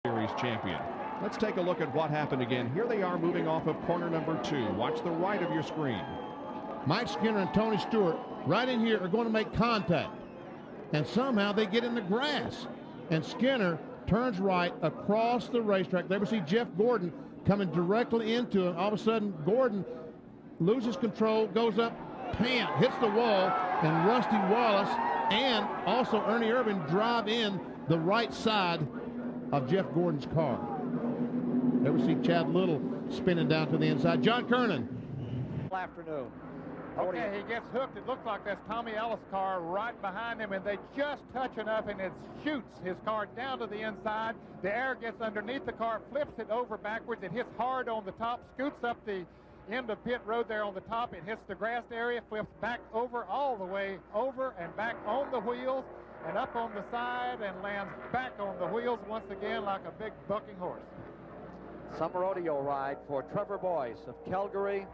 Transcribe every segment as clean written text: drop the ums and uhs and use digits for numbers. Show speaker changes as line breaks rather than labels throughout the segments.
Series champion. Let's take a look at what happened again. Here they are moving off of corner number 2. Watch the right of your screen.
Mike Skinner and Tony Stewart right in here are going to make contact. And somehow they get in the grass. And Skinner turns right across the racetrack. There we see Jeff Gordon coming directly into him. All of a sudden, Gordon loses control, goes up, pam, hits the wall, and Rusty Wallace and also Ernie Irvin drive in the right side of Jeff Gordon's car. There we see Chad Little spinning down to the inside. John Kernan.
Afternoon.
Okay, he gets hooked. It looks like that's Tommy Ellis' car right behind him, and they just touch enough, and it shoots his car down to the inside. The air gets underneath the car, flips it over backwards. It hits hard on the top, scoots up the end of pit road there on the top. It hits the grassed area, flips back over, all the way over and back on the wheels and up on the side, and lands back on the wheels once again like a big bucking horse.
Summer rodeo ride for Trevor Boyce of Calgary.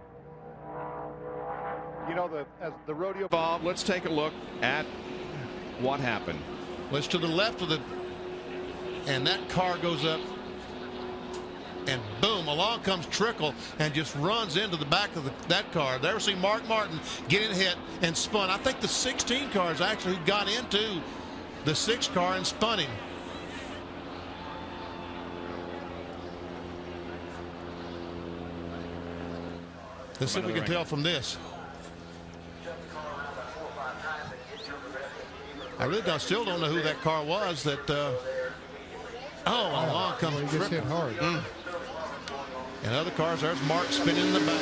You know, as the rodeo
Bob, let's take a look at what happened.
Let's to the left of the, and that car goes up, and boom, along comes Trickle and just runs into the back of that car. There we see Mark Martin getting hit and spun. I think the 16 cars actually got into the 6 car and spun him. Let's see if we can tell from this. I really still don't know who that car was that along comes
he gets hit hard.
And other cars, there's Mark spinning in the back.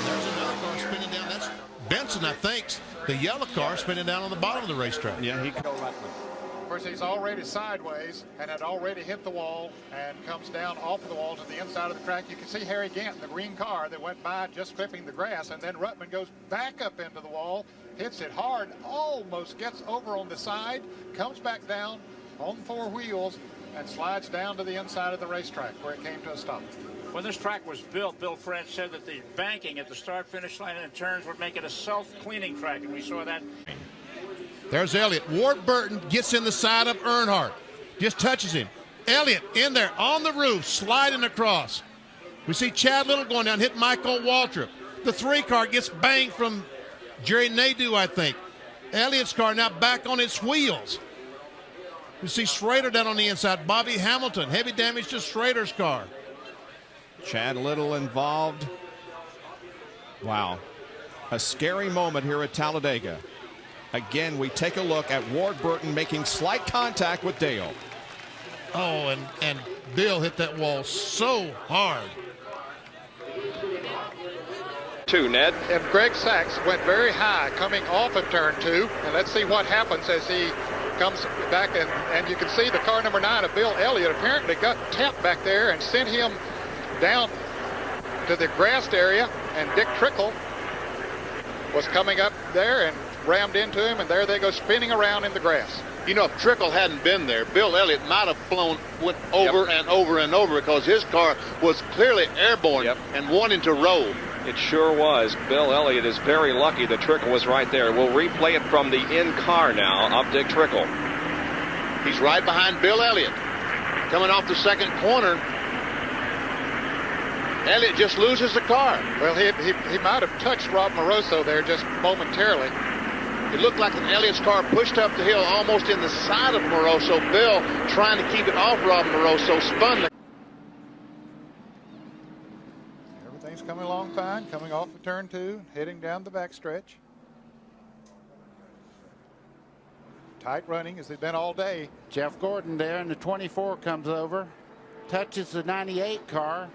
There's another car spinning down. That's Benson, I think. The yellow car spinning down on the bottom of the racetrack.
Yeah, he
Of course, he's already sideways and had already hit the wall and comes down off of the wall to the inside of the track. You can see Harry Gant in the green car that went by just stripping the grass, and then Ruttman goes back up into the wall, hits it hard, almost gets over on the side, comes back down on 4 wheels, and slides down to the inside of the racetrack where it came to a stop.
When this track was built, Bill French said that the banking at the start-finish line and turns would make it a self-cleaning track, and we saw that.
There's Elliott. Ward Burton gets in the side of Earnhardt. Just touches him. Elliott in there on the roof, sliding across. We see Chad Little going down, hit Michael Waltrip. The 3 car gets banged from Jerry Nadeau, I think. Elliott's car now back on its wheels. We see Schrader down on the inside. Bobby Hamilton, heavy damage to Schrader's car.
Chad Little involved. Wow. A scary moment here at Talladega. Again, we take a look at Ward Burton making slight contact with Dale.
Oh, and Bill hit that wall so hard.
2, Ned.
And Greg Sachs went very high coming off of turn 2, and let's see what happens as he comes back, and you can see the car number 9 of Bill Elliott apparently got tapped back there and sent him down to the grassed area, and Dick Trickle was coming up there and rammed into him, and there they go spinning around in the grass.
You know, if Trickle hadn't been there, Bill Elliott might have went over and over and over because his car was clearly airborne and wanting to roll.
It sure was. Bill Elliott is very lucky that Trickle was right there. We'll replay it from the in-car now of Dick Trickle.
He's right behind Bill Elliott. Coming off the second corner, Elliott just loses the car.
Well, he might have touched Rob Moroso there just momentarily.
It looked like an Elliott's car pushed up the hill almost in the side of Moroso. Bill, trying to keep it off Rob Moroso, spun the...
Everything's coming along fine, coming off of turn 2, heading down the backstretch. Tight running as they've been all day.
Jeff Gordon there in the 24 comes over, touches the 98 car.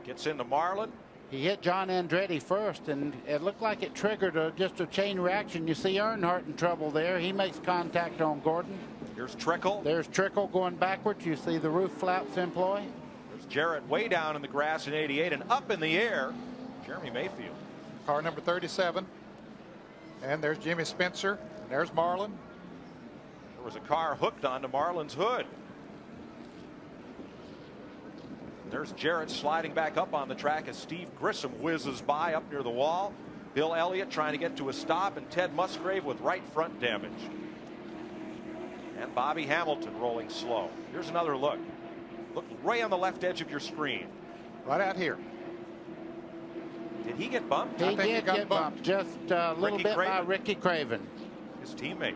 Gets into Marlin.
He hit John Andretti first, and it looked like it triggered just a chain reaction. You see Earnhardt in trouble there. He makes contact on Gordon.
Here's Trickle.
There's Trickle going backwards. You see the roof flaps employ.
There's Jarrett way down in the grass in 88, and up in the air, Jeremy Mayfield.
Car number 37. And there's Jimmy Spencer. There's Marlin.
There was a car hooked onto Marlin's hood. There's Jarrett sliding back up on the track as Steve Grissom whizzes by up near the wall. Bill Elliott trying to get to a stop, and Ted Musgrave with right front damage.
And Bobby Hamilton rolling slow. Here's another look. Look right on the left edge of your screen.
Right out here.
Did he get bumped?
He did get bumped just a little bit by Ricky Craven.
His teammate.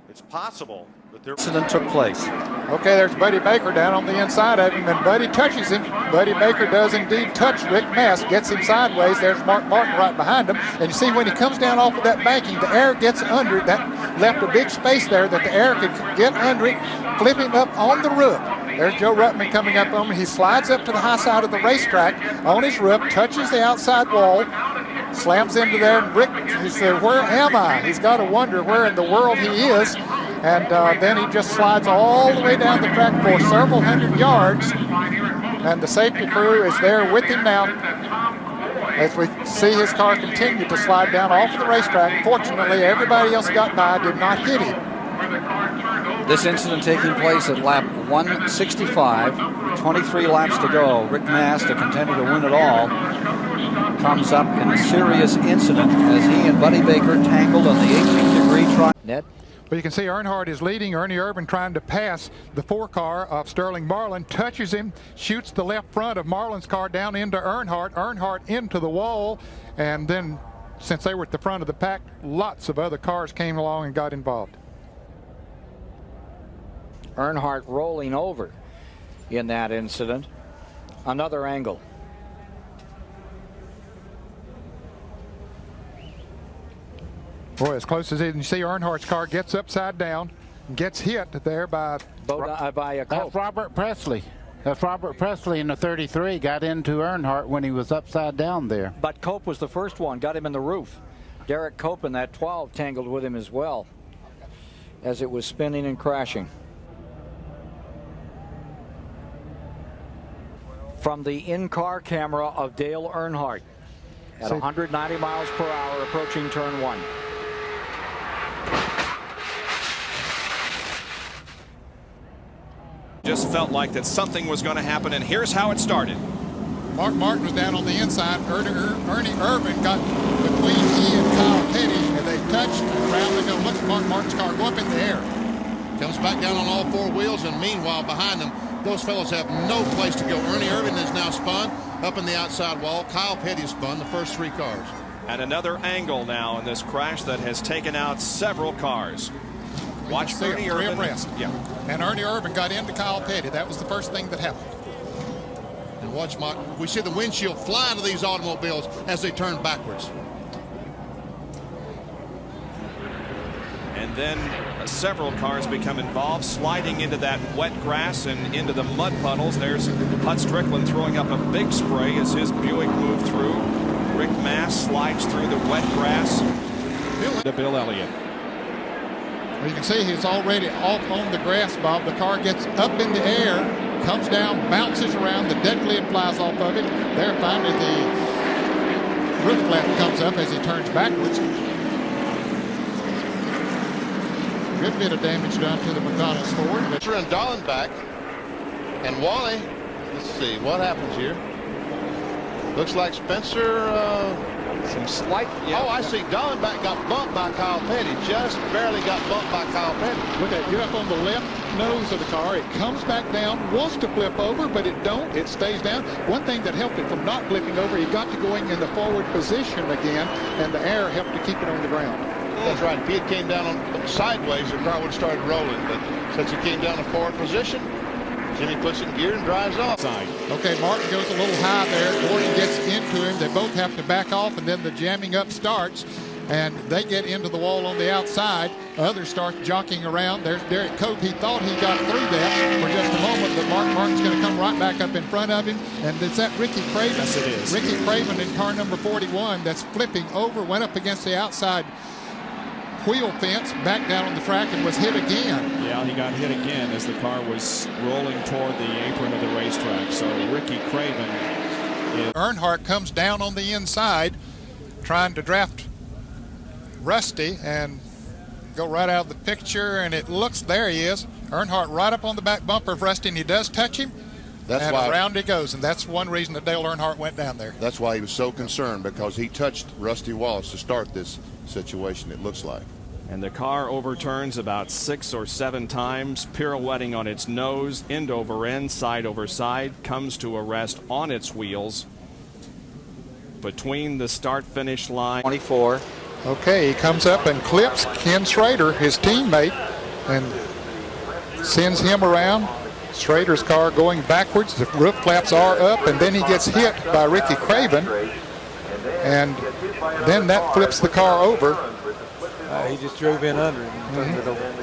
It's possible that there
incident took place.
Okay, there's Buddy Baker down on the inside of him, and Buddy touches him. Buddy Baker does indeed touch Rick Mast, gets him sideways. There's Mark Martin right behind him. And you see when he comes down off of that banking, the air gets under it. That left a big space there that the air could get under it, flip him up on the roof. There's Joe Ruttman coming up on him. He slides up to the high side of the racetrack on his roof, touches the outside wall, slams into there, and Rick, he said, where am I? He's got to wonder where in the world he is. And then he just slides all the way down the track for several hundred yards. And the safety crew is there with him now as we see his car continue to slide down off of the racetrack. Fortunately, everybody else got by, did not hit him.
This incident taking place at lap 165, 23 laps to go. Rick Mast, a contender to win it all, comes up in a serious incident as he and Buddy Baker tangled on the 18-degree tri. Ned?
But you can see Earnhardt is leading. Ernie Irvan trying to pass the 4-car of Sterling Marlin, touches him, shoots the left front of Marlin's car down into Earnhardt. Earnhardt into the wall, and then since they were at the front of the pack, lots of other cars came along and got involved.
Earnhardt rolling over in that incident. Another angle.
Boy, as close as it, you see Earnhardt's car gets upside down, gets hit there by
a
That's Robert Presley. That's Robert Presley in the 33 got into Earnhardt when he was upside down there.
But Cope was the first one, got him in the roof. Derek Cope in that 12 tangled with him as well as it was spinning and crashing. From the in-car camera of Dale Earnhardt at 190 miles per hour approaching turn 1.
Just felt like that something was going to happen, and here's how it started.
Mark Martin was down on the inside. Ernie Irvan got between he and Kyle Petty, and they touched, and around they go. Look at Mark Martin's car go up in the air.
Comes back down on all 4 wheels, and meanwhile behind them, those fellows have no place to go. Ernie Irvan is now spun up in the outside wall. Kyle Petty spun the first 3 cars.
And another angle now in this crash that has taken out several cars. Watch Ernie Irvan.
Yeah. And Ernie Irvan got into Kyle Petty. That was the first thing that happened.
And watch we see the windshield fly to these automobiles as they turn backwards.
And then several cars become involved, sliding into that wet grass and into the mud puddles. There's Hut Strickland throwing up a big spray as his Buick moved through. Rick Mast slides through the wet grass to Bill Elliott.
Well, you can see he's already off on the grass, Bob. The car gets up in the air, comes down, bounces around, the deck lid flies off of it. There finally the roof flap comes up as he turns backwards. Good bit of damage done to the McDonald's Ford.
Spencer and Dallenbach and Wally. Let's see what happens here. Looks like Spencer.
Some slight.
Oh, I see. Dallenbach got bumped by Kyle Petty. Just barely got bumped by Kyle Petty.
Look at it. You're up on the left nose of the car. It comes back down, wants to flip over, but it don't. It stays down. One thing that helped it from not flipping over, he got to going in the forward position again, and the air helped to keep it on the ground.
That's right. If he had came down on sideways, the car would have started rolling. But since he came down in forward position, Jimmy puts it in gear and drives off.
Okay, Martin goes a little high there. Gordon gets into him. They both have to back off, and then the jamming up starts, and they get into the wall on the outside. Others start jockeying around. There's Derek Cope. He thought he got through that for just a moment, but Mark Martin's going to come right back up in front of him. And it's that Ricky Craven.
Yes, it is.
Ricky Craven in car number 41 that's flipping over, went up against the outside wheel fence, back down on the track, and was hit again.
Yeah, he got hit again as the car was rolling toward the apron of the racetrack. So Ricky Craven.
Earnhardt comes down on the inside trying to draft Rusty and go right out of the picture, and it looks, there he is. Earnhardt right up on the back bumper of Rusty, and he does touch him. And around he goes, and that's one reason that Dale Earnhardt went down there.
That's why he was so concerned, because he touched Rusty Wallace to start this situation, it looks like.
And the car overturns about 6 or 7 times, pirouetting on its nose, end over end, side over side, comes to a rest on its wheels between the start-finish line.
24.
Okay, he comes up and clips Ken Schrader, his teammate, and sends him around. Schrader's car going backwards. The roof flaps are up, and then he gets hit by Ricky Craven, and then that flips the car over.
He just drove in under it and turned it over.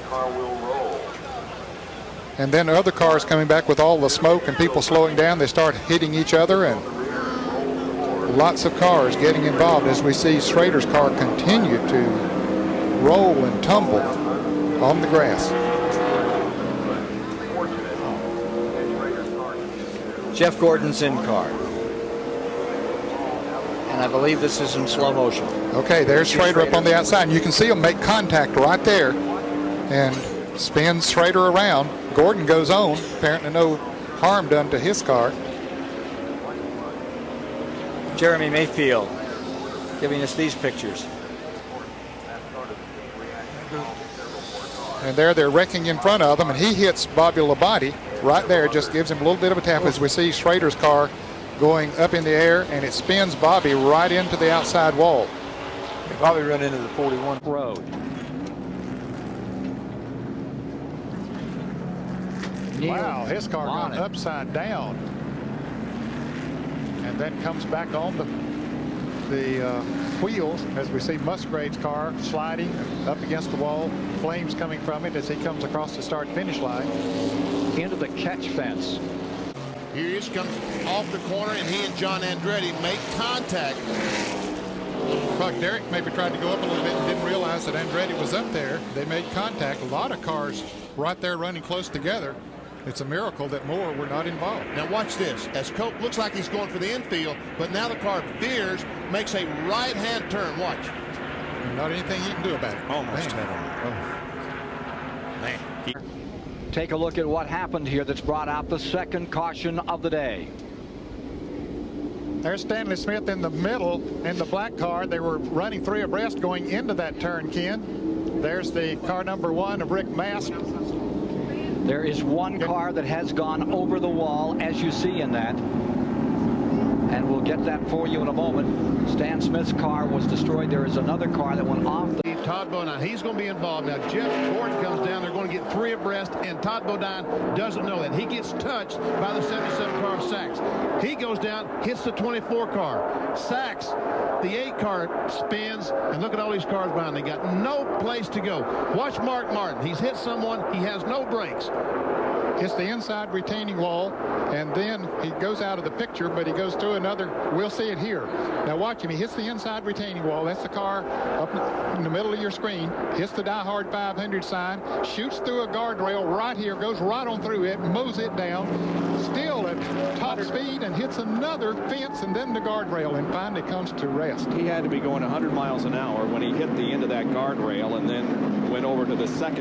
And then other cars coming back with all the smoke and people slowing down, they start hitting each other, and lots of cars getting involved as we see Schrader's car continue to roll and tumble on the grass.
Jeff Gordon's in car. And I believe this is in slow motion.
Okay, there's Schrader up on the outside. And you can see him make contact right there and spins Schrader around. Gordon goes on. Apparently no harm done to his car.
Jeremy Mayfield giving us these pictures.
And there they're wrecking in front of them, and he hits Bobby Labonte right there, just gives him a little bit of a tap as we see Schrader's car going up in the air, and it spins Bobby right into the outside wall.
Bobby run into the 41
road.
Wow, his car got upside down and then comes back on the wheels as we see Musgrave's car sliding up against the wall, flames coming from it as he comes across the start-finish line into the catch fence.
Here he comes off the corner, and he and John Andretti make contact.
Buck Derrick maybe tried to go up a little bit and didn't realize that Andretti was up there. They made contact. A lot of cars right there running close together. It's a miracle that more were not involved.
Now watch this. As Cope looks like he's going for the infield, but now the car veers, makes a right-hand turn. Watch.
Not anything he can do about it.
Almost
Man.
had him.
Man.
Take a look at what happened here that's brought out the second caution of the day.
There's Stanley Smith in the middle in the black car. They were running 3 abreast going into that turn, Ken. There's the car number 1 of Rick Mast.
There is one car that has gone over the wall, as you see in that. And we'll get that for you in a moment. Stan Smith's car was destroyed. There is another car that went off the...
Todd Bodine, he's going to be involved. Now, Jeff Gordon comes down. They're going to get 3 abreast, and Todd Bodine doesn't know that. He gets touched by the 77 car of Sachs. He goes down, hits the 24 car. Sachs, the 8 car, spins, and look at all these cars behind. They got no place to go. Watch Mark Martin. He's hit someone. He has no brakes.
Hits the inside retaining wall, and then he goes out of the picture, but he goes through another. We'll see it here. Now watch him. He hits the inside retaining wall. That's the car up in the middle of your screen. Hits the Die Hard 500 sign. Shoots through a guardrail right here. Goes right on through it. Mows it down. Still at top speed and hits another fence and then the guardrail, and finally comes to rest.
He had to be going 100 miles an hour when he hit the end of that guardrail and then went over to the second.